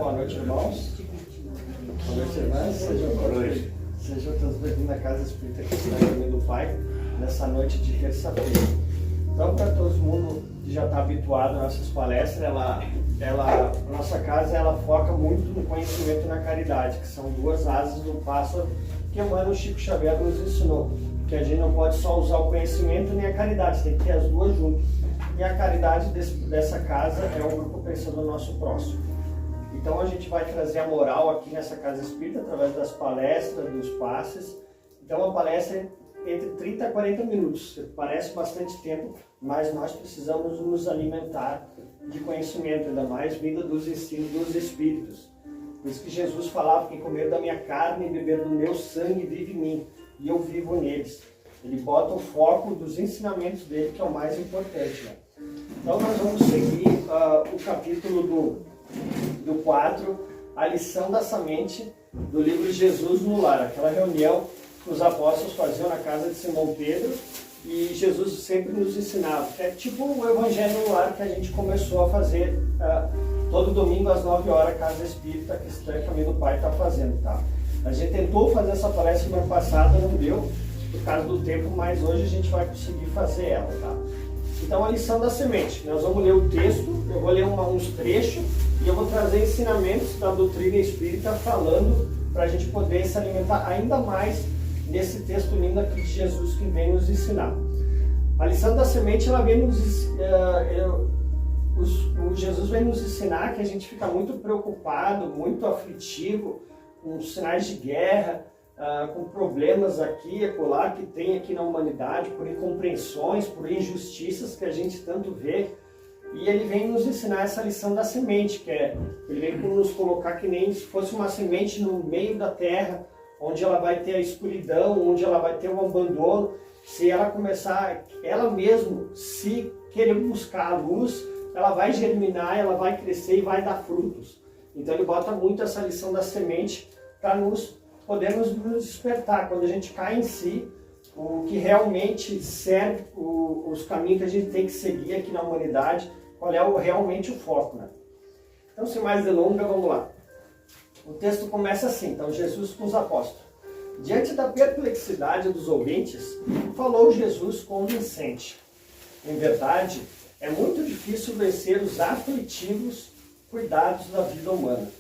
Boa noite, irmãos. Boa noite, irmãs. Sejam todos bem-vindos à Casa Espírita Cristã em nome do Pai, nessa noite de terça-feira. Então, para todo mundo que já está habituado às nossas palestras, a nossa casa ela foca muito no conhecimento e na caridade, que são duas asas do pássaro que o Mano Chico Xavier nos ensinou. Que a gente não pode só usar o conhecimento nem a caridade, tem que ter as duas juntas. E a caridade dessa casa é o grupo Pensando no Nosso Próximo. Então a gente vai trazer a moral aqui nessa Casa Espírita através das palestras, dos passes. Então a palestra é entre 30 a 40 minutos. Parece bastante tempo, mas nós precisamos nos alimentar de conhecimento, ainda mais vindo dos ensinos dos Espíritos. Por isso que Jesus falava que comer da minha carne e beber do meu sangue vive em mim, e eu vivo neles. Ele bota o foco dos ensinamentos dele, que é o mais importante, né? Então nós vamos seguir o capítulo do 4, a lição da semente do livro Jesus no Lar, aquela reunião que os apóstolos faziam na casa de Simão Pedro, e Jesus sempre nos ensinava, que é tipo o Evangelho no Lar que a gente começou a fazer todo domingo às 9 horas, Casa Espírita Cristã Caminho do Pai está fazendo, tá? A gente tentou fazer essa palestra semana passada, não deu, por causa do tempo, mas hoje a gente vai conseguir fazer ela, tá? Então, a lição da semente. Nós vamos ler o texto, eu vou ler uns trechos e eu vou trazer ensinamentos da doutrina espírita falando para a gente poder se alimentar ainda mais nesse texto lindo aqui de Jesus que vem nos ensinar. A lição da semente, ela vem Jesus vem nos ensinar que a gente fica muito preocupado, muito aflitivo, com sinais de guerra, com problemas aqui e acolá que tem aqui na humanidade, por incompreensões, por injustiças que a gente tanto vê. E ele vem nos ensinar essa lição da semente, ele vem nos colocar que nem se fosse uma semente no meio da terra, onde ela vai ter a escuridão, onde ela vai ter o abandono. Se ela começar, ela mesma, se querer buscar a luz, ela vai germinar, ela vai crescer e vai dar frutos. Então ele bota muito essa lição da semente para podermos nos despertar, quando a gente cai em si, o que realmente serve, os caminhos que a gente tem que seguir aqui na humanidade, qual é realmente o foco, né? Então, sem mais delongas, vamos lá. O texto começa assim, então, Jesus com os apóstolos. Diante da perplexidade dos ouvintes, falou Jesus convincente. Em verdade, é muito difícil vencer os aflitivos cuidados da vida humana.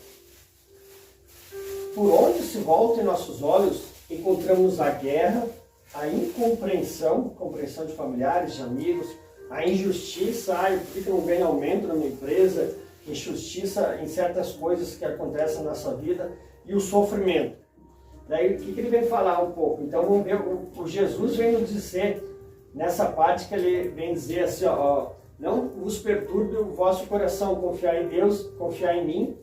Por onde se voltem nossos olhos, encontramos a guerra, a incompreensão de familiares, de amigos, a injustiça, por que não ganho aumento na minha empresa, injustiça em certas coisas que acontecem na nossa vida, e o sofrimento. Daí, o que ele vem falar um pouco? Então, vamos ver, o Jesus vem nos dizer, nessa parte que ele vem dizer assim, não vos perturbe o vosso coração, confiar em Deus, confiar em mim.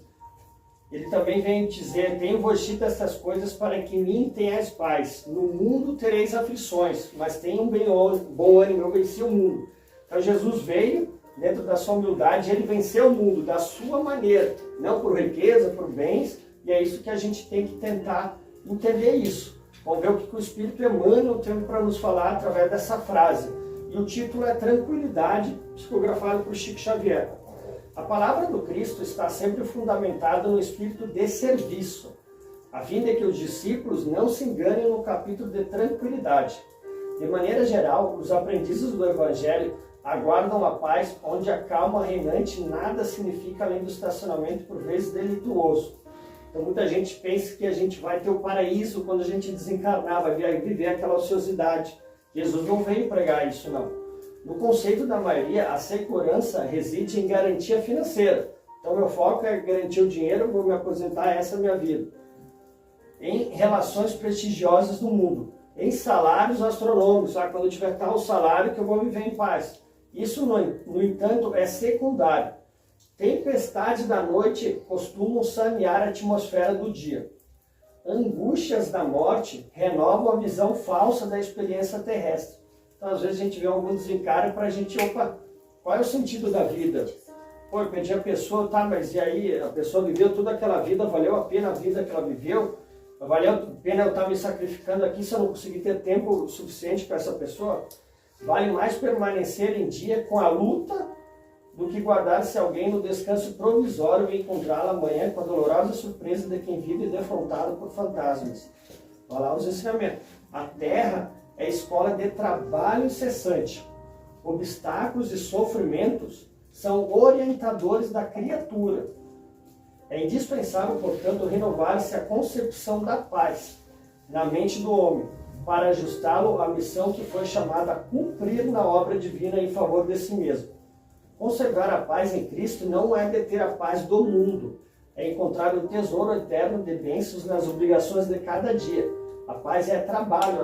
Ele também vem dizer, tenho-vos dito estas coisas para que em mim tenhais paz. No mundo tereis aflições, mas tenham bom ânimo, eu venci o mundo. Então Jesus veio, dentro da sua humildade, ele venceu o mundo da sua maneira, não por riqueza, por bens, e é isso que a gente tem que tentar entender isso. Vamos ver o que o Espírito Emmanuel tem para nos falar através dessa frase. E o título é Tranquilidade, psicografado por Chico Xavier. A palavra do Cristo está sempre fundamentada no espírito de serviço, a fim de que os discípulos não se enganem no capítulo de tranquilidade. De maneira geral, os aprendizes do Evangelho aguardam a paz, onde a calma reinante nada significa além do estacionamento por vezes delituoso. Então muita gente pensa que a gente vai ter o paraíso quando a gente desencarnar, vai viver aquela ociosidade. Jesus não veio pregar isso, não. No conceito da maioria, a segurança reside em garantia financeira. Então, meu foco é garantir o dinheiro, vou me aposentar, essa é a minha vida. Em relações prestigiosas do mundo. Em salários astronômicos, quando eu tiver tal salário que eu vou viver em paz. Isso, no entanto, é secundário. Tempestades da noite costumam sanear a atmosfera do dia. Angústias da morte renovam a visão falsa da experiência terrestre. Então, às vezes a gente vê algum desencargo para a gente, qual é o sentido da vida? Pô, eu perdi a pessoa, tá, mas e aí? A pessoa viveu toda aquela vida, valeu a pena a vida que ela viveu? Valeu a pena eu estar me sacrificando aqui se eu não conseguir ter tempo suficiente para essa pessoa? Vale mais permanecer em dia com a luta do que guardar-se alguém no descanso provisório e encontrá-la amanhã com a dolorosa surpresa de quem vive defrontado por fantasmas. Olha lá os ensinamentos. A terra é escola de trabalho incessante. Obstáculos e sofrimentos são orientadores da criatura. É indispensável, portanto, renovar-se a concepção da paz na mente do homem, para ajustá-lo à missão que foi chamada a cumprir na obra divina em favor de si mesmo. Conservar a paz em Cristo não é deter a paz do mundo, é encontrar o tesouro eterno de bênçãos nas obrigações de cada dia. A paz é trabalho,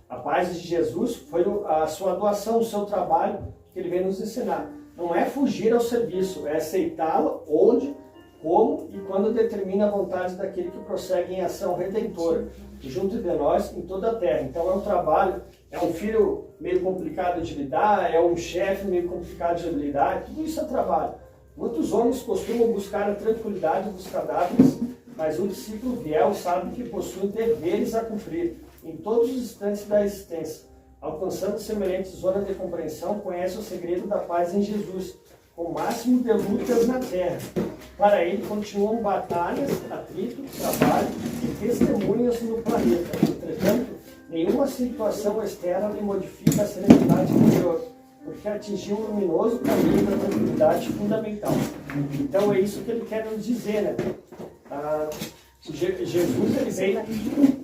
a paz de Jesus foi a sua doação, o seu trabalho que ele veio nos ensinar. Não é fugir ao serviço, é aceitá-lo onde, como e quando determina a vontade daquele que prossegue em ação redentora, junto de nós em toda a terra. Então é um trabalho, é um filho meio complicado de lidar, é um chefe meio complicado de lidar, tudo isso é trabalho. Muitos homens costumam buscar a tranquilidade dos cadáveres, mas o discípulo fiel sabe que possui deveres a cumprir em todos os instantes da existência. Alcançando semelhante zona de compreensão, conhece o segredo da paz em Jesus, com o máximo de lutas na terra. Para ele, continuam batalhas, atrito, trabalho e testemunhas no planeta. Entretanto, nenhuma situação externa lhe modifica a serenidade interior, porque atingiu o luminoso caminho da tranquilidade fundamental. Então é isso que ele quer nos dizer, né? Jesus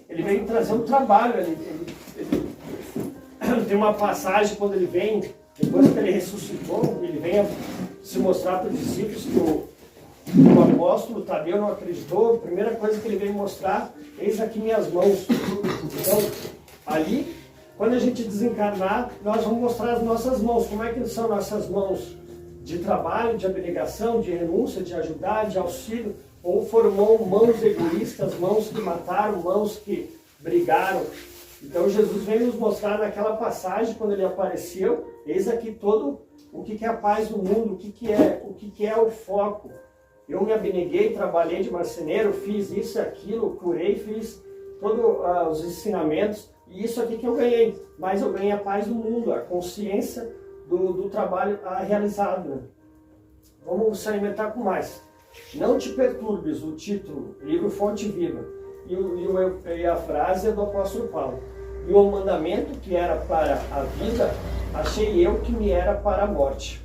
ele veio trazer um trabalho, tem uma passagem quando ele vem, depois que ele ressuscitou, ele vem se mostrar para os discípulos que o apóstolo Tadeu não acreditou. A primeira coisa que ele veio mostrar: eis aqui minhas mãos. Então, ali, quando a gente desencarnar, nós vamos mostrar as nossas mãos. Como é que são nossas mãos? De trabalho, de abnegação, de renúncia, de ajudar, de auxílio? Ou foram mãos egoístas, mãos que mataram, mãos que brigaram? Então Jesus veio nos mostrar naquela passagem, quando ele apareceu, eis aqui todo o que é a paz do mundo, o que é o foco. Eu me abneguei, trabalhei de marceneiro, fiz isso e aquilo, curei, fiz todos os ensinamentos, e isso aqui que eu ganhei. Mas eu ganhei a paz do mundo, a consciência do trabalho realizado. Né? Vamos se alimentar com mais. Não te perturbes, o título, livro Fonte Viva. E a frase é do apóstolo Paulo. E o mandamento que era para a vida, achei eu que me era para a morte.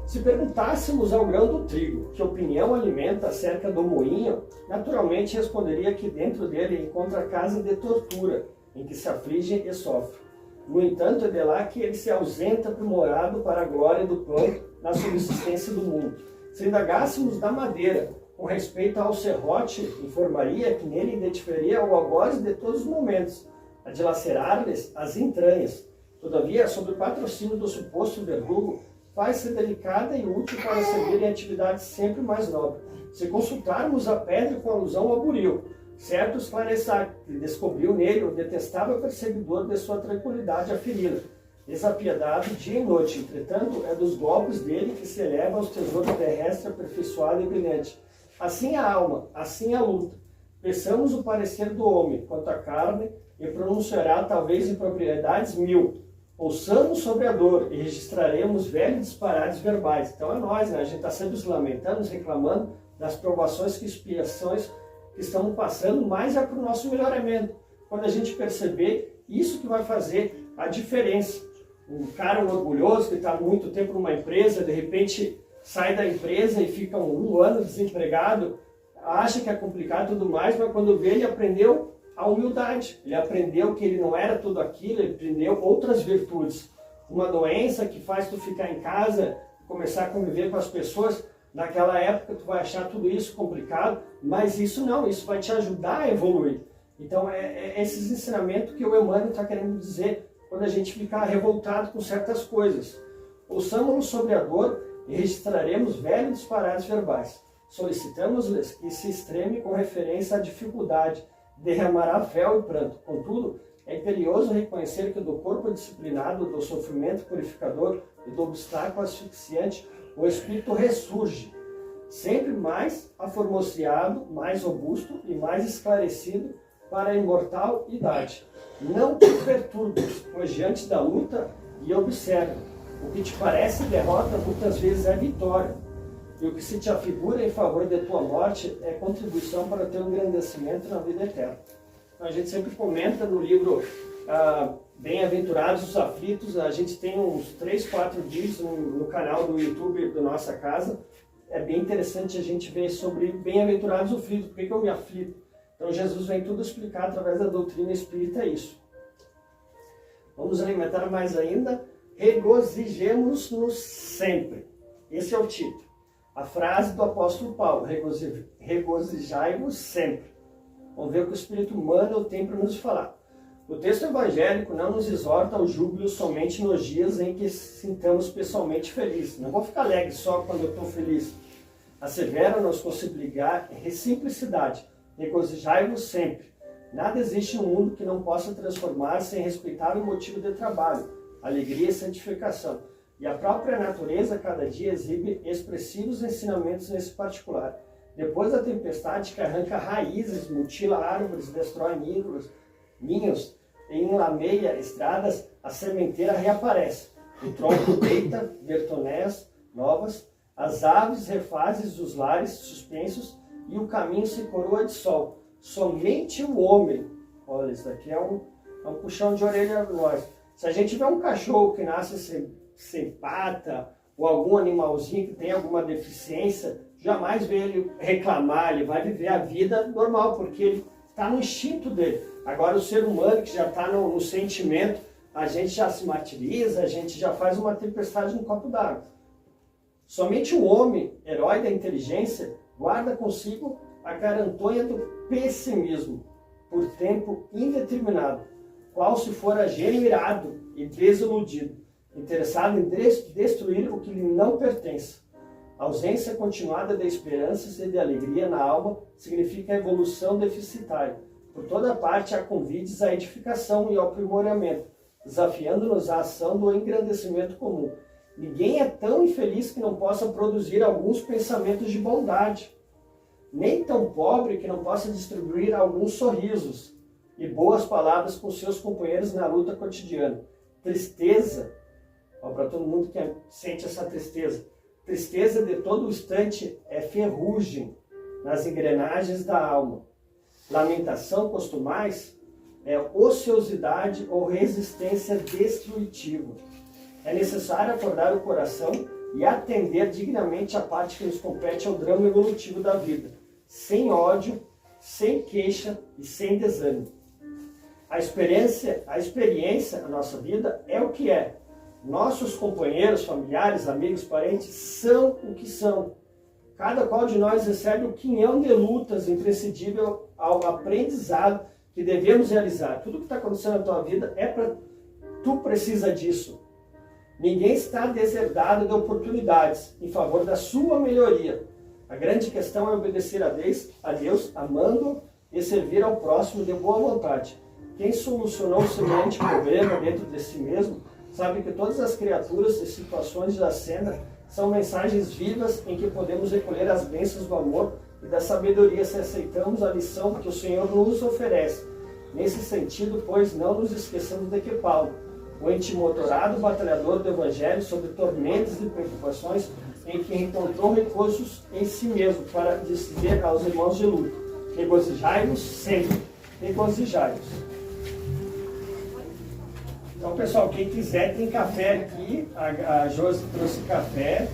Se perguntássemos ao grão do trigo que opinião alimenta acerca do moinho, naturalmente responderia que dentro dele encontra a casa de tortura, em que se aflige e sofre. No entanto, é de lá que ele se ausenta aprimorado para a glória do pão na subsistência do mundo. Se indagássemos da madeira, com respeito ao serrote, informaria que nele identificaria o algoz de todos os momentos, a dilacerar-lhes as entranhas. Todavia, sob o patrocínio do suposto verdugo, faz-se delicada e útil para servir em atividades sempre mais nobres. Se consultarmos a pedra com alusão ao buril, certo esclarecer que descobriu nele o detestável perseguidor de sua tranquilidade aferida, desapiedado dia e noite. Entretanto, é dos golpes dele que se eleva aos tesouros terrestres aperfeiçoado e brilhante. Assim a alma, assim a luta. Peçamos o parecer do homem quanto à carne e pronunciará talvez impropriedades 1000. Ouçamos sobre a dor e registraremos velhos disparates verbais. Então é nós, né? A gente está sempre se lamentando, reclamando das provações e expiações que estamos passando, mas é para o nosso melhoramento. Quando a gente perceber, isso que vai fazer a diferença. Um cara orgulhoso que está muito tempo numa empresa, de repente sai da empresa e fica um ano desempregado, acha que é complicado e tudo mais, mas quando vê, ele aprendeu a humildade, ele aprendeu que ele não era tudo aquilo, ele aprendeu outras virtudes. Uma doença que faz tu ficar em casa, começar a conviver com as pessoas, naquela época tu vai achar tudo isso complicado, mas isso não, isso vai te ajudar a evoluir. Então é esses ensinamentos que o Emmanuel está querendo dizer quando a gente ficar revoltado com certas coisas. Ouçamos-nos sobre a dor e registraremos velhos disparates verbais. Solicitamos-lhes que se extreme com referência à dificuldade, derramará fel e pranto. Contudo, é imperioso reconhecer que do corpo disciplinado, do sofrimento purificador e do obstáculo asfixiante, o espírito ressurge, sempre mais aformoseado, mais robusto e mais esclarecido para a imortal idade. Não te perturbes, pois diante da luta, e observe, O que te parece derrota, muitas vezes é vitória. E o que se te afigura em favor de tua morte é contribuição para teu engrandecimento na vida eterna. Então, a gente sempre comenta no livro Bem-aventurados os aflitos. A gente tem uns 3, 4 vídeos no canal do YouTube da nossa casa. É bem interessante a gente ver sobre bem-aventurados os aflitos. Por que eu me aflito? Então Jesus vem tudo explicar através da doutrina espírita isso. Vamos alimentar mais ainda. Regozijemos-nos sempre. Esse é o título. A frase do apóstolo Paulo. Regozijai-vos sempre. Vamos ver o que o Espírito humano tem para nos falar. O texto evangélico não nos exorta ao júbilo somente nos dias em que sintamos pessoalmente felizes. Não vou ficar alegre só quando eu estou feliz. Assevera-nos com simplicidade. Regozijai-vos sempre. Nada existe no mundo que não possa transformar sem respeitar o motivo de trabalho, alegria e santificação. E a própria natureza cada dia exibe expressivos ensinamentos nesse particular. Depois da tempestade que arranca raízes, mutila árvores, destrói ninhos, e enlameia estradas, a sementeira reaparece. O tronco deita vertonés novas, as aves refazem os lares suspensos e o caminho se coroa de sol. Somente o homem, olha, isso daqui é um puxão de orelha a nós. Se a gente vê um cachorro que nasce sem pata, ou algum animalzinho que tem alguma deficiência, jamais vê ele reclamar, ele vai viver a vida normal, porque ele está no instinto dele. Agora o ser humano que já está no sentimento, a gente já se martiriza, a gente já faz uma tempestade no copo d'água. Somente o homem, herói da inteligência, guarda consigo a carantonha do pessimismo, por tempo indeterminado, qual se fora gênio irado e desiludido, interessado em destruir o que lhe não pertence. A ausência continuada de esperanças e de alegria na alma significa evolução deficitária. Por toda parte há convites à edificação e ao aprimoramento, desafiando-nos à ação do engrandecimento comum. Ninguém é tão infeliz que não possa produzir alguns pensamentos de bondade, nem tão pobre que não possa distribuir alguns sorrisos e boas palavras com seus companheiros na luta cotidiana. Tristeza, para todo mundo que sente essa tristeza, tristeza de todo instante é ferrugem nas engrenagens da alma. Lamentação, costumais, é ociosidade ou resistência destrutiva. É necessário acordar o coração e atender dignamente a parte que nos compete ao drama evolutivo da vida, sem ódio, sem queixa e sem desânimo. A experiência, a nossa vida é o que é. Nossos companheiros, familiares, amigos, parentes são o que são. Cada qual de nós recebe o quinhão de lutas imprescindível ao aprendizado que devemos realizar. Tudo que está acontecendo na tua vida é para tu precisa disso. Ninguém está deserdado de oportunidades em favor da sua melhoria. A grande questão é obedecer a Deus, amando e servir ao próximo de boa vontade. Quem solucionou o semelhante problema dentro de si mesmo, sabe que todas as criaturas e situações da cena são mensagens vivas em que podemos recolher as bênçãos do amor e da sabedoria se aceitamos a lição que o Senhor nos oferece. Nesse sentido, pois, não nos esqueçamos de que Paulo, o intimotorado batalhador do Evangelho sobre tormentos e preocupações, em que encontrou recursos em si mesmo para dizer aos irmãos de luta: regozijai-vos sempre, regozijai-vos. Então, pessoal, quem quiser, tem café aqui. A Josi trouxe café,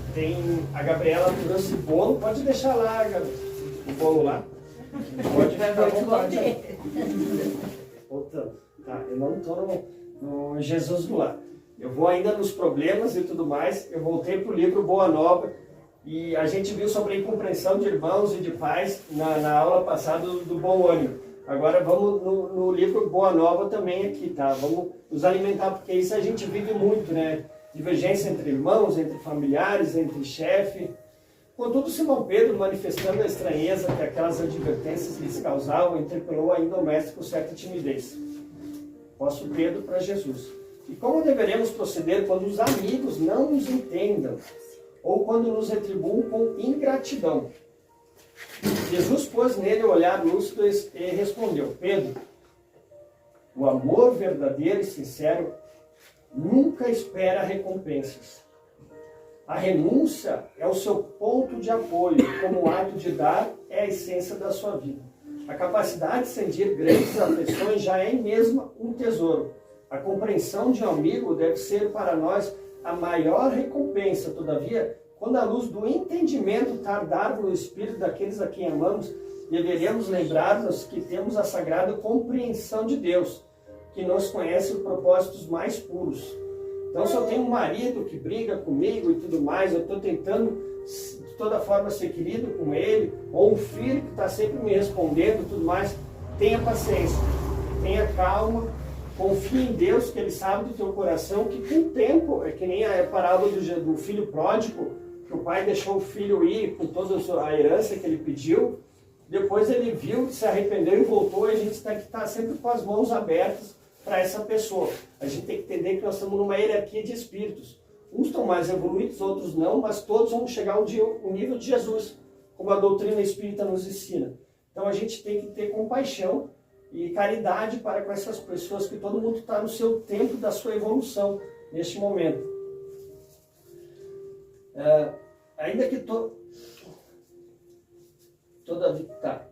a Gabriela trouxe bolo. Pode deixar lá, o bolo lá. Pode ficar à vontade. Voltando. Tá, eu não estou no Jesus do Lar. Eu vou ainda nos problemas e tudo mais. Eu voltei para o livro Boa Nova e a gente viu sobre a incompreensão de irmãos e de pais na aula passada do Bom Ânimo. Agora vamos no livro Boa Nova também aqui, tá? Vamos nos alimentar, porque isso a gente vive muito, né? Divergência entre irmãos, entre familiares, entre chefe. Contudo, Simão Pedro, manifestando a estranheza que aquelas advertências lhes causavam, interpelou ainda o mestre com certa timidez. Apóstolo Pedro para Jesus. E como deveremos proceder quando os amigos não nos entendam, ou quando nos retribuam com ingratidão? Jesus pôs nele o olhar lúcido e respondeu: Pedro, o amor verdadeiro e sincero nunca espera recompensas. A renúncia é o seu ponto de apoio, como o ato de dar é a essência da sua vida. A capacidade de sentir grandes aflições já é mesmo um tesouro. A compreensão de um amigo deve ser para nós a maior recompensa. Todavia, quando a luz do entendimento tardar no espírito daqueles a quem amamos, deveremos lembrar-nos que temos a sagrada compreensão de Deus, que nos conhece os propósitos mais puros. Então, se eu tenho um marido que briga comigo e tudo mais, eu estou tentando de toda forma ser querido com ele, ou um filho que está sempre me respondendo e tudo mais, tenha paciência, tenha calma, confie em Deus, que Ele sabe do teu coração, que com o tempo, é que nem a parábola do filho pródigo, que o pai deixou o filho ir com toda a herança que ele pediu, depois ele viu, se arrependeu e voltou, e a gente tem que estar sempre com as mãos abertas para essa pessoa. A gente tem que entender que nós estamos numa hierarquia de espíritos. Uns estão mais evoluídos, outros não, mas todos vão chegar um dia ao nível de Jesus, como a doutrina espírita nos ensina. Então a gente tem que ter compaixão e caridade para com essas pessoas, que todo mundo está no seu tempo da sua evolução neste momento. Ainda que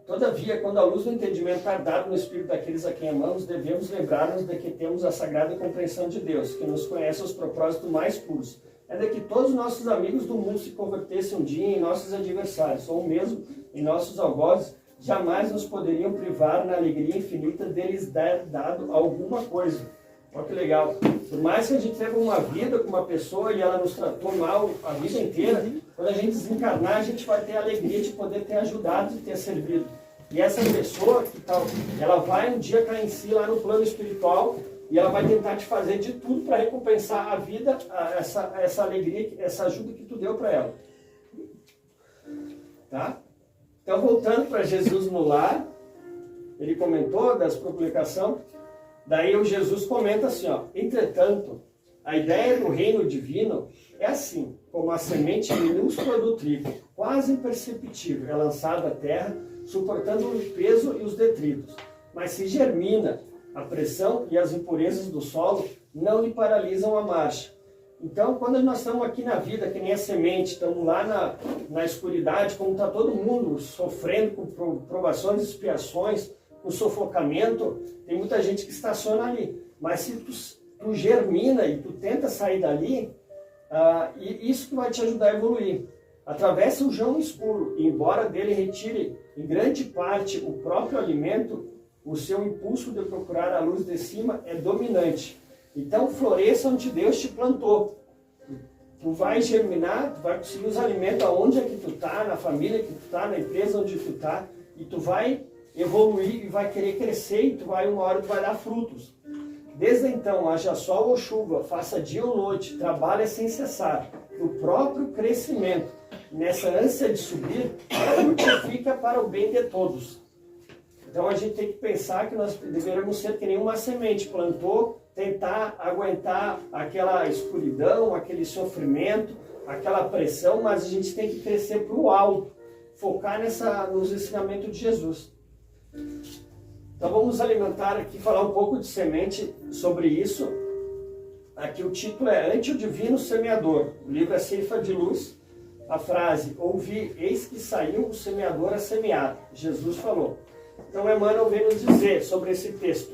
Todavia, quando a luz do entendimento tardar no espírito daqueles a quem amamos, devemos lembrar-nos de que temos a sagrada compreensão de Deus, que nos conhece os propósitos mais puros. É de que todos os nossos amigos do mundo se convertessem um dia em nossos adversários, ou mesmo em nossos algozes, jamais nos poderiam privar na alegria infinita deles dar dado alguma coisa. Olha que legal. Por mais que a gente teve uma vida com uma pessoa e ela nos tratou mal a vida inteira, quando a gente desencarnar, a gente vai ter a alegria de poder ter ajudado e ter servido. E essa pessoa, ela vai um dia cair em si lá no plano espiritual e ela vai tentar te fazer de tudo para recompensar a vida, essa alegria, essa ajuda que tu deu para ela. Tá? Então, voltando para Jesus no lar, ele comentou das publicações. Daí o Jesus comenta assim, ó: entretanto, a ideia do reino divino é assim, como a semente minúscula do trigo, quase imperceptível, é lançada à terra, suportando o peso e os detritos. Mas se germina, a pressão e as impurezas do solo não lhe paralisam a marcha. Então, quando nós estamos aqui na vida, que nem a semente, estamos lá na escuridade, como está todo mundo sofrendo com provações e expiações, com sufocamento, tem muita gente que estaciona ali. Mas se tu germina e tu tenta sair dali, e isso que vai te ajudar a evoluir. Atravessa o jão escuro, e embora dele retire em grande parte o próprio alimento, o seu impulso de procurar a luz de cima é dominante. Então floresça onde Deus te plantou. Tu vai germinar, tu vai conseguir os alimentos aonde é que tu está, na família que tu está, na empresa onde tu está, e tu vai evoluir e vai querer crescer, e uma hora tu vai dar frutos. Desde então, haja sol ou chuva, faça dia ou noite, trabalha sem cessar. O próprio crescimento, nessa ânsia de subir, frutifica para o bem de todos. Então a gente tem que pensar que nós deveríamos ser que nem uma semente, plantou, tentar aguentar aquela escuridão, aquele sofrimento, aquela pressão, mas a gente tem que crescer para o alto, focar nos ensinamentos de Jesus. Então vamos alimentar aqui, falar um pouco de semente sobre isso. Aqui o título é Ante o Divino Semeador. O livro é Ceifa de Luz. A frase: ouvi, eis que saiu o semeador a semear. Jesus falou. Então Emmanuel vem nos dizer sobre esse texto.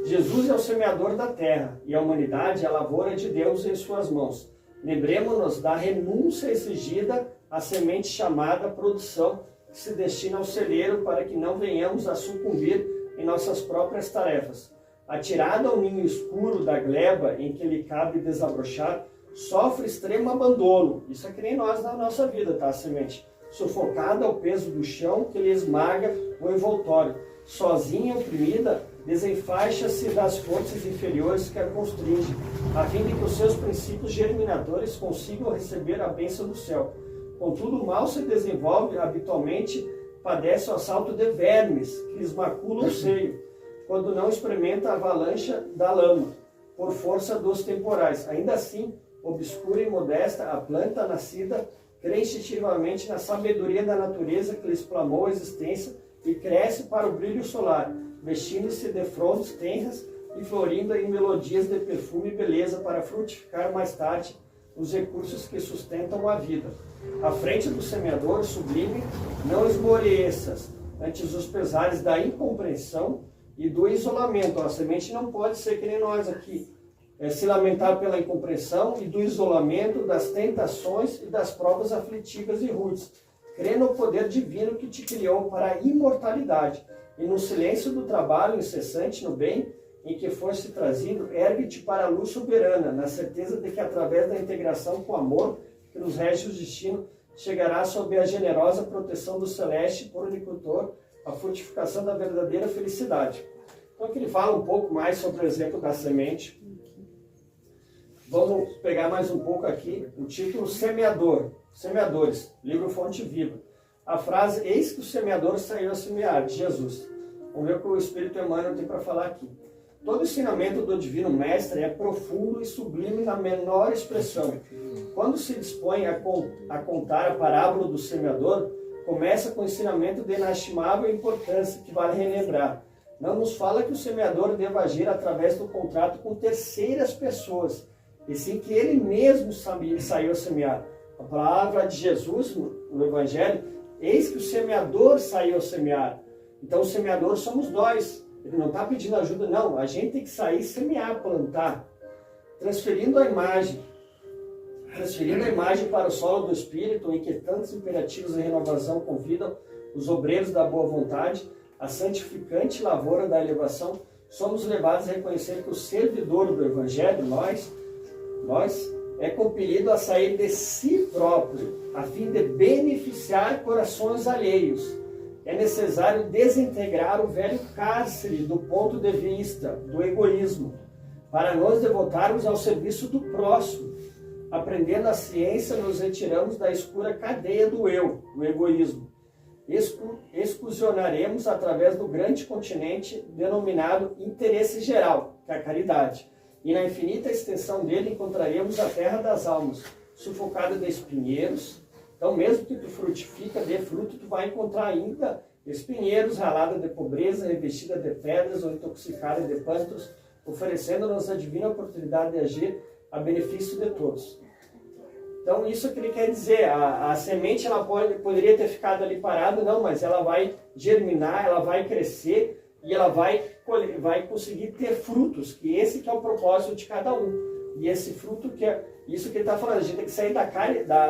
Jesus é o semeador da terra e a humanidade é a lavoura de Deus em suas mãos. Lembremos-nos da renúncia exigida à semente chamada produção, que se destina ao celeiro para que não venhamos a sucumbir em nossas próprias tarefas. Atirado ao ninho escuro da gleba em que lhe cabe desabrochar, sofre extremo abandono. Isso é que nem nós na nossa vida, tá, a semente? Sufocada ao peso do chão que lhe esmaga o envoltório. Sozinha, oprimida, desenfaixa-se das forças inferiores que a constringem, a fim de que os seus princípios germinadores consigam receber a bênção do céu. Contudo, mal se desenvolve, habitualmente padece o assalto de vermes, que lhes maculam o seio, quando não experimenta a avalanche da lama, por força dos temporais. Ainda assim, obscura e modesta, a planta nascida crê instintivamente na sabedoria da natureza que lhes plamou a existência e cresce para o brilho solar, vestindo-se de frondes tenras e florindo em melodias de perfume e beleza para frutificar mais tarde os recursos que sustentam a vida. À frente do semeador sublime, não esmoreças, antes os pesares da incompreensão e do isolamento. A semente não pode ser que nem nós aqui, se lamentar pela incompreensão e do isolamento, das tentações e das provas aflitivas e rudes. Crê no poder divino que te criou para a imortalidade, e no silêncio do trabalho incessante no bem em que foste trazido, ergue-te para a luz soberana, na certeza de que através da integração com o amor que nos rege o destino, chegará sob a generosa proteção do celeste puricultor a frutificação da verdadeira felicidade. Então aqui ele fala um pouco mais sobre o exemplo da semente. Vamos pegar mais um pouco aqui o título Semeador, Semeadores, livro Fonte Viva. A frase, eis que o semeador saiu a semear, de Jesus. Vamos ver o que o Espírito Emmanuel tem para falar aqui. Todo ensinamento do Divino Mestre é profundo e sublime na menor expressão. Quando se dispõe a contar a parábola do semeador, começa com o ensinamento de inestimável importância, que vale relembrar. Não nos fala que o semeador deva agir através do contrato com terceiras pessoas, e sim que ele mesmo saiu a semear. A palavra de Jesus no Evangelho, eis que o semeador saiu a semear. Então o semeador somos nós. Ele não está pedindo ajuda, não. A gente tem que sair, semear, plantar. Transferindo a imagem para o solo do Espírito, em que tantos imperativos de renovação convidam os obreiros da boa vontade, a santificante lavoura da elevação, somos levados a reconhecer que o servidor do Evangelho, nós, é compelido a sair de si próprio, a fim de beneficiar corações alheios. É necessário desintegrar o velho cárcere do ponto de vista do egoísmo, para nos devotarmos ao serviço do próximo. Aprendendo a ciência, nos retiramos da escura cadeia do eu, do egoísmo. Excursionaremos através do grande continente denominado interesse geral, que é a caridade. E na infinita extensão dele encontraremos a terra das almas, sufocada de espinheiros. Então, mesmo que tu frutifica, dê fruto, tu vai encontrar ainda espinheiros, ralada de pobreza, revestida de pedras ou intoxicada de pântanos, oferecendo-nos a divina oportunidade de agir a benefício de todos. Então, isso que ele quer dizer. A semente ela poderia ter ficado ali parada, não, mas ela vai germinar, ela vai crescer e ela vai conseguir ter frutos, que esse que é o propósito de cada um. E esse fruto, que é isso que ele está falando, a gente tem que sair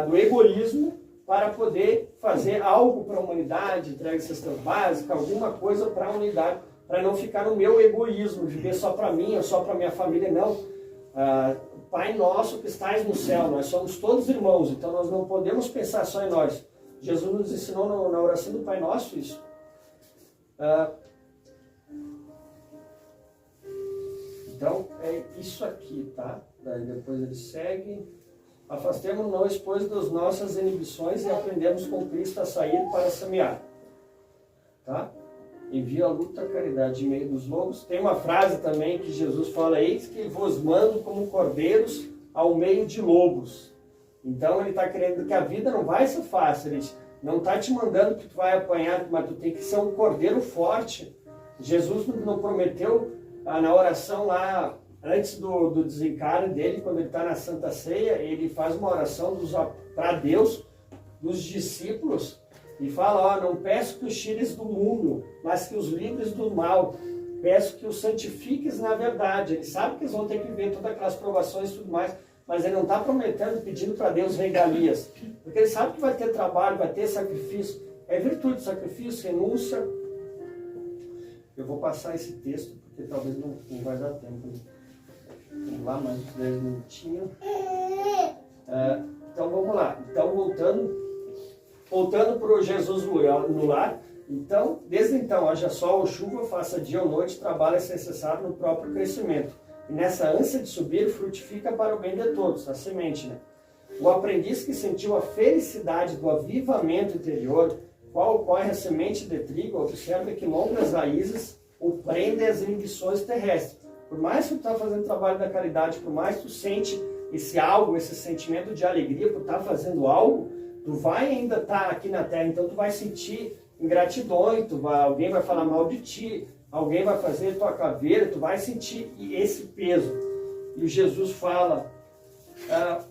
do egoísmo para poder fazer algo para a humanidade, entregar cestas básicas, alguma coisa para a unidade, para não ficar no meu egoísmo, viver só para mim, ou só para minha família, não. Pai nosso que estás no céu, nós somos todos irmãos, então nós não podemos pensar só em nós. Jesus nos ensinou na oração do Pai Nosso isso. Então, é isso aqui, tá? Daí depois ele segue. Afastemo-nos, pois, das nossas inibições e aprendemos com Cristo a sair para semear. Tá? Envia a luta, a caridade em meio dos lobos. Tem uma frase também que Jesus fala, eis que vos mando como cordeiros ao meio de lobos. Então ele está querendo que a vida não vai ser fácil. Ele não está te mandando que tu vai apanhar, mas tu tem que ser um cordeiro forte. Jesus não prometeu na oração lá, antes do desencarne dele, quando ele está na Santa Ceia, ele faz uma oração para Deus, dos discípulos, e fala, não peço que os tires do mundo, mas que os livres do mal. Peço que os santifiques na verdade. Ele sabe que eles vão ter que viver todas aquelas provações e tudo mais, mas ele não está prometendo, pedindo para Deus regalias. Porque ele sabe que vai ter trabalho, vai ter sacrifício. É virtude, sacrifício, renúncia. Eu vou passar esse texto, porque talvez não vai dar tempo. Vamos lá, mais uns 10 minutinhos. Então vamos lá. Então voltando para o Jesus no lar. Então, desde então, haja sol ou chuva, faça dia ou noite, trabalho sem cessar no próprio crescimento. E nessa ânsia de subir, frutifica para o bem de todos, a semente, né? O aprendiz que sentiu a felicidade do avivamento interior, qual ocorre a semente de trigo, observa que longas raízes o prendem às inibições terrestres. Por mais que tu está fazendo trabalho da caridade, por mais que tu sente esse algo, esse sentimento de alegria por estar fazendo algo, tu vai ainda estar aqui na Terra, então tu vai sentir ingratidão, alguém vai falar mal de ti, alguém vai fazer tua caveira, tu vai sentir esse peso. E Jesus fala, tá?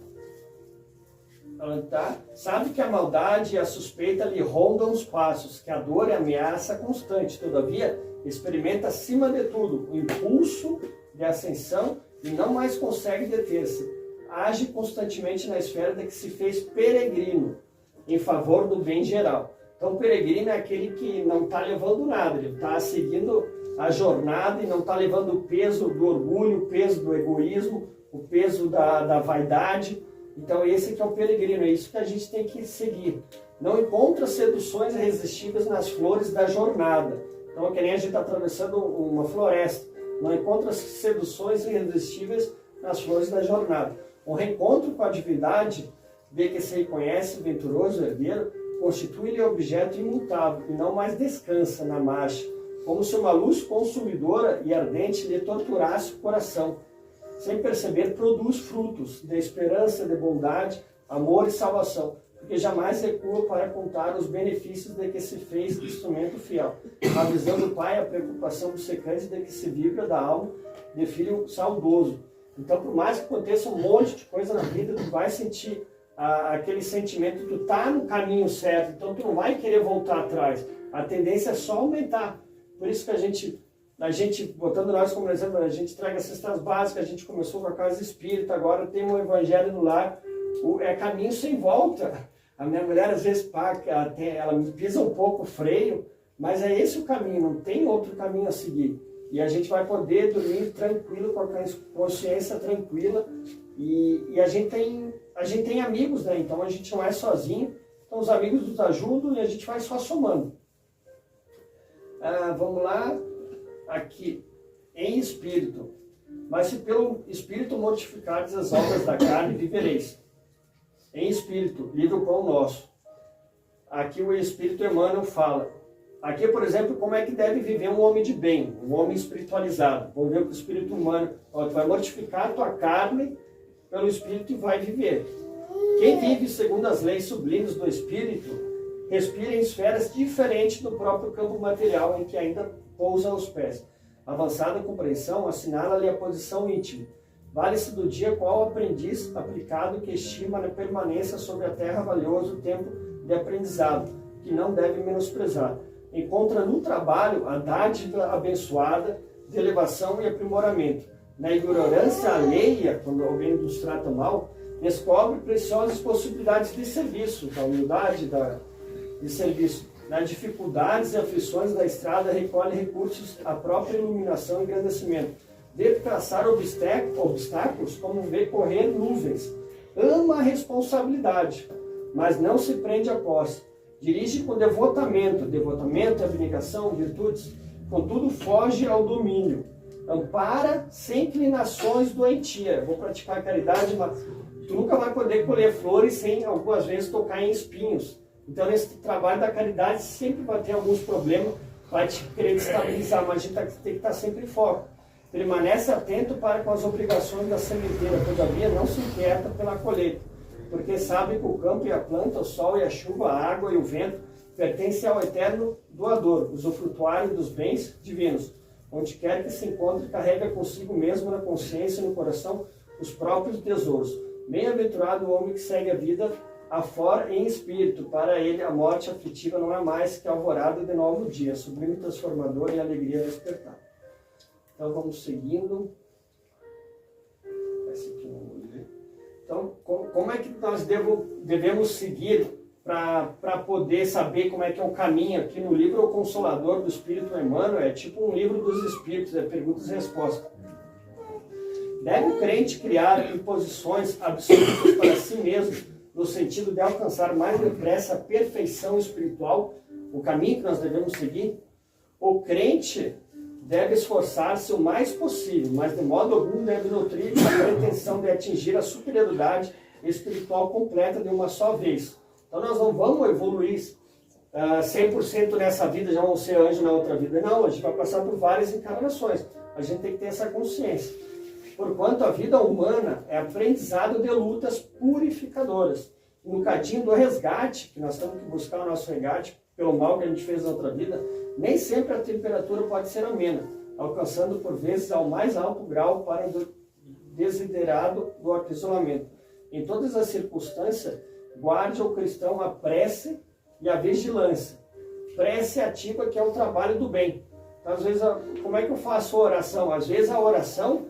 Sabe que a maldade e a suspeita lhe rondam os passos, que a dor e a ameaça constante, todavia, experimenta acima de tudo o impulso de ascensão e não mais consegue deter-se. Age constantemente na esfera de que se fez peregrino, em favor do bem geral. Então, peregrino é aquele que não está levando nada, ele está seguindo a jornada e não está levando o peso do orgulho, o peso do egoísmo, o peso da vaidade. Então, esse que é o peregrino, é isso que a gente tem que seguir. Não encontra seduções irresistíveis nas flores da jornada. Então, é que nem a gente está atravessando uma floresta. Não encontra seduções irresistíveis nas flores da jornada. O reencontro com a divindade, vê que se reconhece venturoso, herdeiro, constitui-lhe objeto imutável e não mais descansa na marcha, como se uma luz consumidora e ardente lhe torturasse o coração. Sem perceber, produz frutos de esperança, de bondade, amor e salvação, porque jamais recua para contar os benefícios de que se fez instrumento fiel. A visão do Pai, a preocupação do secante de que se vibra da alma de filho saudoso. Então, por mais que aconteça um monte de coisa na vida, tu vai sentir aquele sentimento, tu tá no caminho certo, então tu não vai querer voltar atrás. A tendência é só aumentar. Por isso que a gente, botando nós como exemplo, a gente traga cestas básicas, a gente começou com a casa espírita, agora tem um evangelho no lar, é caminho sem volta. A minha mulher às vezes ela me pisa um pouco o freio, mas é esse o caminho, não tem outro caminho a seguir. E a gente vai poder dormir tranquilo, com a consciência tranquila, e a gente tem amigos, né? Então a gente não é sozinho, então os amigos nos ajudam e a gente vai só somando. Vamos lá, aqui, em espírito. Mas se pelo espírito mortificardes as obras da carne, vivereis. Em espírito, livre o pão nosso. Aqui o Espírito Emmanuel fala. Aqui, por exemplo, como é que deve viver um homem de bem, um homem espiritualizado. Vamos ver que o espírito humano, tu vai mortificar a tua carne pelo espírito e vai viver. Quem vive segundo as leis sublimes do espírito, respira em esferas diferentes do próprio campo material em que ainda pousa aos pés. Avançada compreensão assinala-lhe a posição íntima. Vale-se do dia qual aprendiz aplicado que estima na permanência sobre a terra valioso tempo de aprendizado, que não deve menosprezar. Encontra no trabalho a dádiva abençoada de elevação e aprimoramento. Na ignorância alheia, quando alguém nos trata mal, descobre preciosas possibilidades de serviço, da humildade de serviço. Nas dificuldades e aflições da estrada, recolhe recursos à própria iluminação e engrandecimento. Vê traçar obstáculos como vê correr nuvens. Ama a responsabilidade, mas não se prende à posse. Dirige com devotamento, abnegação, virtudes, contudo foge ao domínio. Ampara sem inclinações doentia. Vou praticar caridade, mas tu nunca vai poder colher flores sem algumas vezes tocar em espinhos. Então nesse trabalho da caridade sempre vai ter alguns problemas, vai te querer estabilizar, mas a gente tem que estar sempre em foco. Permanece atento para com as obrigações da sementeira, todavia não se inquieta pela colheita, porque sabe que o campo e a planta, o sol e a chuva, a água e o vento pertencem ao eterno doador, usufrutuário dos bens divinos. Onde quer que se encontre, carrega consigo mesmo na consciência e no coração os próprios tesouros. Bem-aventurado o homem que segue a vida afora em espírito. Para ele a morte aflitiva não é mais que a alvorada de novo dia, sublime transformador e alegria despertar. Então vamos seguindo. Esse aqui não vou ler. Então, como é que nós devemos seguir para poder saber como é que é o caminho? Aqui no livro O Consolador do Espírito Emmanuel, é tipo um livro dos Espíritos, é perguntas e respostas. Deve o crente criar imposições absolutas para si mesmo, no sentido de alcançar mais depressa a perfeição espiritual, o caminho que nós devemos seguir? O crente deve esforçar-se o mais possível, mas de modo algum deve nutrir a pretensão de atingir a superioridade espiritual completa de uma só vez. Então nós não vamos evoluir 100% nessa vida, já vamos ser anjo na outra vida. Não, a gente vai passar por várias encarnações. A gente tem que ter essa consciência. Porquanto a vida humana é aprendizado de lutas purificadoras. no cadinho do resgate, que nós temos que buscar o nosso resgate pelo mal que a gente fez na outra vida, nem sempre a temperatura pode ser amena, alcançando por vezes ao mais alto grau para o desiderado do acrisolamento. Em todas as circunstâncias, guarde o cristão a prece e a vigilância. Prece ativa, que é o trabalho do bem. Então, às vezes, como é que eu faço a oração? Às vezes a oração,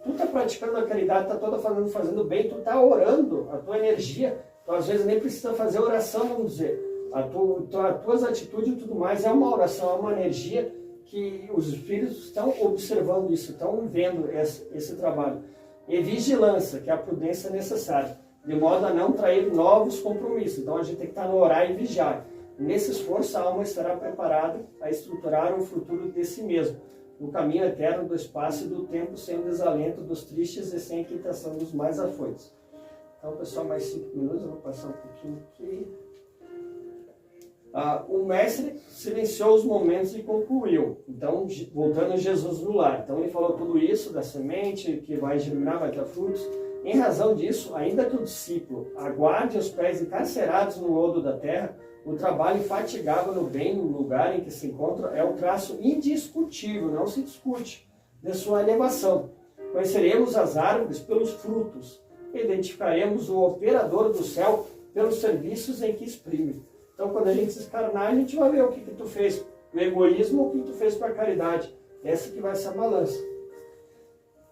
tu está praticando a caridade, está toda fazendo bem, tu está orando, a tua energia, tu às vezes nem precisa fazer oração, vamos dizer. As tuas atitudes e tudo mais é uma oração, é uma energia que os espíritos estão observando isso, estão vendo esse trabalho. E vigilância, que é a prudência necessária, de modo a não trair novos compromissos. Então a gente tem que estar no orar e vigiar. Nesse esforço a alma estará preparada a estruturar o futuro de si mesmo, no caminho eterno do espaço e do tempo, sem o desalento dos tristes e sem a inquietação dos mais afoitos. Então, pessoal, mais 5 minutos, eu vou passar um pouquinho aqui. O mestre silenciou os momentos e concluiu. Então, voltando a Jesus no lar. Então, ele falou tudo isso da semente, que vai germinar, vai ter frutos. Em razão disso, ainda que o discípulo aguarde os pés encarcerados no lodo da terra, o trabalho infatigável no bem, no lugar em que se encontra, é o traço indiscutível, não se discute, de sua elevação. Conheceremos as árvores pelos frutos, identificaremos o operador do céu pelos serviços em que exprime. Então, quando a gente se escarnar, a gente vai ver o que tu fez o egoísmo, o que tu fez para a caridade. Essa que vai ser a balança.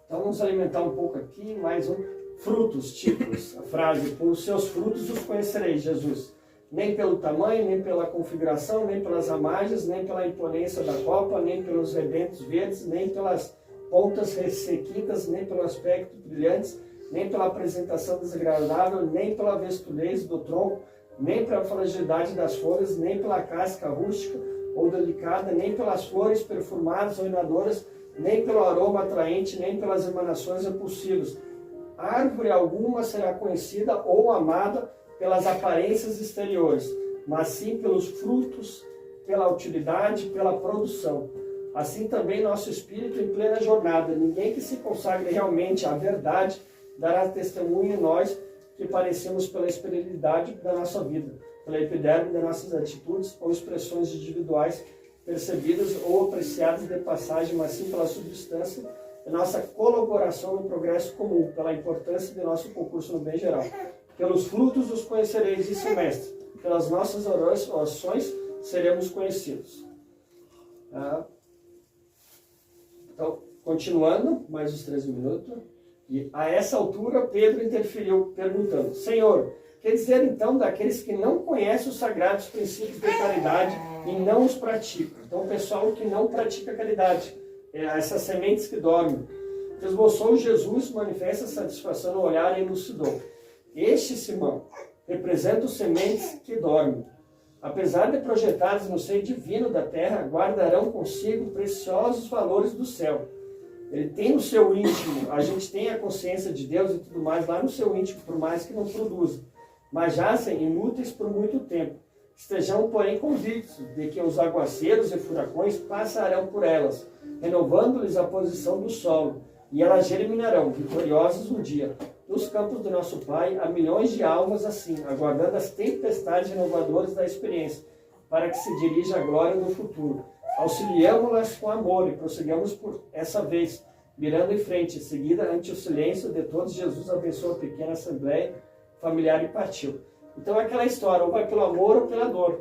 Então, vamos alimentar um pouco aqui, mais um. Frutos, títulos. A frase, por seus frutos os conhecereis, Jesus. Nem pelo tamanho, nem pela configuração, nem pelas ramagens, nem pela imponência da copa, nem pelos rebentos verdes, nem pelas pontas ressequidas, nem pelo aspecto brilhante, nem pela apresentação desagradável, nem pela vestudez do tronco, nem pela fragilidade das folhas, nem pela casca rústica ou delicada, nem pelas flores perfumadas ou inadoras, nem pelo aroma atraente, nem pelas emanações repulsivas. Árvore alguma será conhecida ou amada pelas aparências exteriores, mas sim pelos frutos, pela utilidade, pela produção. Assim também nosso espírito em plena jornada. Ninguém que se consagre realmente à verdade dará testemunho em nós que parecemos pela esterilidade da nossa vida, pela epiderme das nossas atitudes ou expressões individuais percebidas ou apreciadas de passagem, mas sim pela substância de nossa colaboração no progresso comum, pela importância de nosso concurso no bem geral. Pelos frutos os conhecereis, disse o mestre. Pelas nossas orações seremos conhecidos. Então, continuando, mais os 13 minutos. E a essa altura, Pedro interferiu, perguntando: Senhor, quer dizer então daqueles que não conhecem os sagrados princípios de caridade e não os praticam? Então, o pessoal que não pratica a caridade, essas sementes que dormem. Esboçou Jesus, manifesta satisfação no olhar e elucidou. Este, Simão, representa os sementes que dormem. Apesar de projetados no seio divino da terra, guardarão consigo preciosos valores do céu. Ele tem no seu íntimo, a gente tem a consciência de Deus e tudo mais lá no seu íntimo, por mais que não produza. Mas jacem inúteis por muito tempo. Estejam, porém, convictos de que os aguaceiros e furacões passarão por elas, renovando-lhes a posição do solo, e elas germinarão, vitoriosas um dia. Nos campos do nosso Pai, há milhões de almas assim, aguardando as tempestades renovadoras da experiência, para que se dirija a glória do futuro. Auxiliamo-las com amor e prossigamos por essa vez, mirando em frente. Em seguida, ante o silêncio de todos, Jesus abençoou a pequena assembleia familiar e partiu. Então é aquela história, ou vai pelo amor ou pela dor.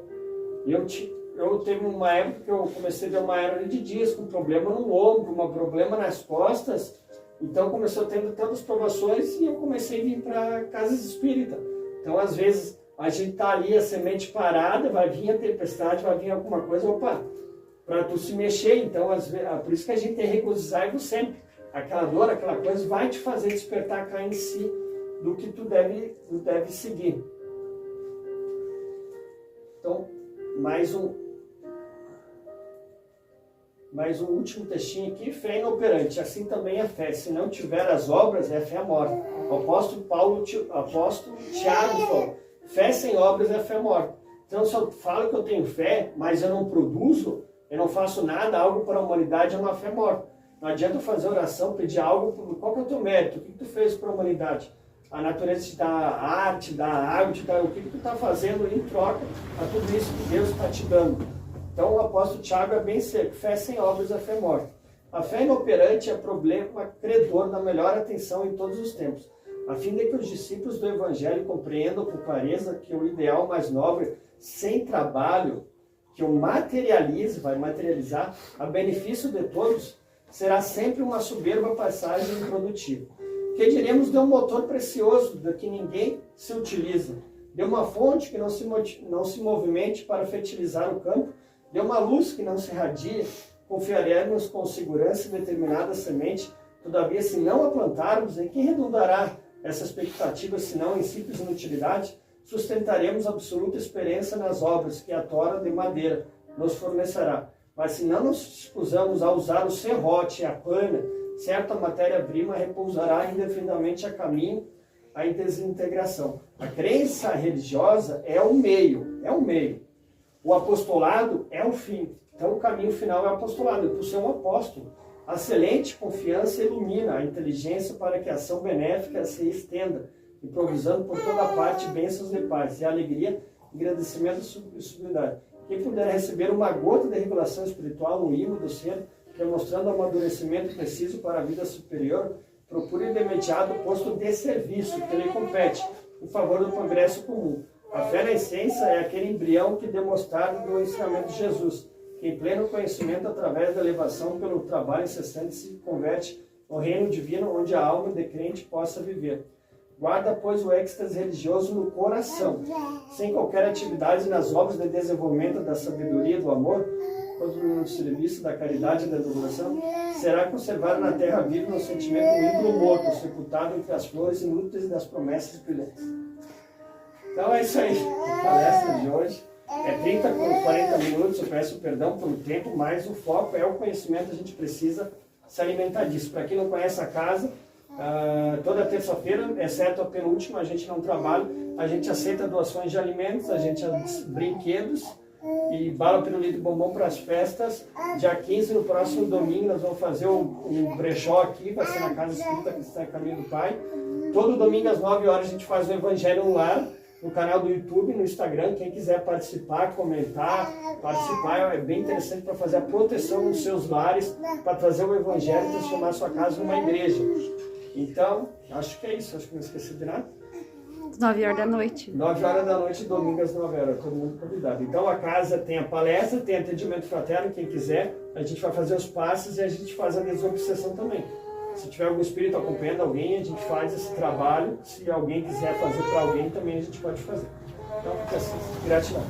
Eu teve uma época que eu comecei a ter uma hernia de disco, um problema no ombro, um problema nas costas. Então começou tendo tantas provações e eu comecei a vir para casas espíritas. Então às vezes a gente está ali, a semente parada, vai vir a tempestade, vai vir alguma coisa, opa, para tu se mexer. Então por isso que a gente tem regozijar sempre. Aquela dor, aquela coisa vai te fazer despertar cá em si do que tu deve seguir. Então, mais um último textinho aqui. Fé inoperante, assim também a fé. Se não tiver as obras, é fé morta. O apóstolo Tiago falou: fé sem obras é fé morta. Então, se eu falo que eu tenho fé, mas eu não produzo, eu não faço nada, algo para a humanidade, é uma fé morta. Não adianta eu fazer oração, pedir algo, qual que é o teu mérito? O que tu fez para a humanidade? a natureza te dá a arte, dá a água, te dá o que tu está fazendo em troca a tudo isso que Deus está te dando. Então o apóstolo Tiago é bem seco, fé sem obras é fé morta. A fé inoperante é problema credor da melhor atenção em todos os tempos, a fim de que os discípulos do Evangelho compreendam com clareza que o ideal mais nobre, sem trabalho, que o materialize, vai materializar, a benefício de todos, será sempre uma soberba passagem improdutiva. Que diremos de um motor precioso, de que ninguém se utiliza, de uma fonte que não se movimente para fertilizar o campo, de uma luz que não se irradia, confiaremos com segurança em determinada semente, todavia se não a plantarmos, em que redundará essa expectativa, senão em simples inutilidade? Sustentaremos absoluta esperança nas obras que a tora de madeira nos fornecerá. Mas se não nos dispusamos a usar o serrote e a pana, certa matéria-prima repousará indefinidamente a caminho à desintegração. A crença religiosa é o meio. O apostolado é o fim. Então o caminho final é o apostolado. Por ser um apóstolo, a excelente confiança ilumina a inteligência para que a ação benéfica se estenda, improvisando por toda parte bênçãos de paz e alegria, agradecimento e sublimidade. Quem puder receber uma gota de revelação espiritual, um imã do ser, demonstrando o amadurecimento preciso para a vida superior, procure de imediato o posto de serviço que lhe compete, em favor do progresso comum. A fé na essência é aquele embrião que demonstrado no ensinamento de Jesus, que em pleno conhecimento, através da elevação pelo trabalho incessante, se converte no reino divino, onde a alma de crente possa viver. Guarda, pois, o êxtase religioso no coração, sem qualquer atividade nas obras de desenvolvimento da sabedoria e do amor, quanto no serviço da caridade e da devoção, será conservado na terra viva no sentimento do ídolo morto, sepultado entre as flores inúteis das promessas brilhantes. Então é isso aí, a palestra de hoje. É 30 por 40 minutos, eu peço perdão pelo tempo, mas o foco é o conhecimento, a gente precisa se alimentar disso. Para quem não conhece a casa, toda terça-feira, exceto a penúltima, a gente não trabalha, a gente aceita doações de alimentos, a gente brinquedos e bala, pirulito e bombom para as festas. Dia 15, no próximo domingo, nós vamos fazer um brechó aqui, vai ser na Casa Espírita Cristã Caminho do Pai. Todo domingo às 9 horas a gente faz o Evangelho no Lar, no canal do YouTube, no Instagram. Quem quiser participar, comentar, participar, é bem interessante para fazer a proteção dos seus lares, para trazer o Evangelho e transformar a sua casa numa igreja. Então, acho que é isso, acho que não esqueci de nada. 9 horas da noite. 9 horas da noite, domingo às 9 horas, todo mundo convidado. Então a casa tem a palestra, tem atendimento fraterno, quem quiser, a gente vai fazer os passos e a gente faz a desobsessão também. Se tiver algum espírito acompanhando alguém, a gente faz esse trabalho. Se alguém quiser fazer para alguém, também a gente pode fazer. Então, fica assim, gratidão.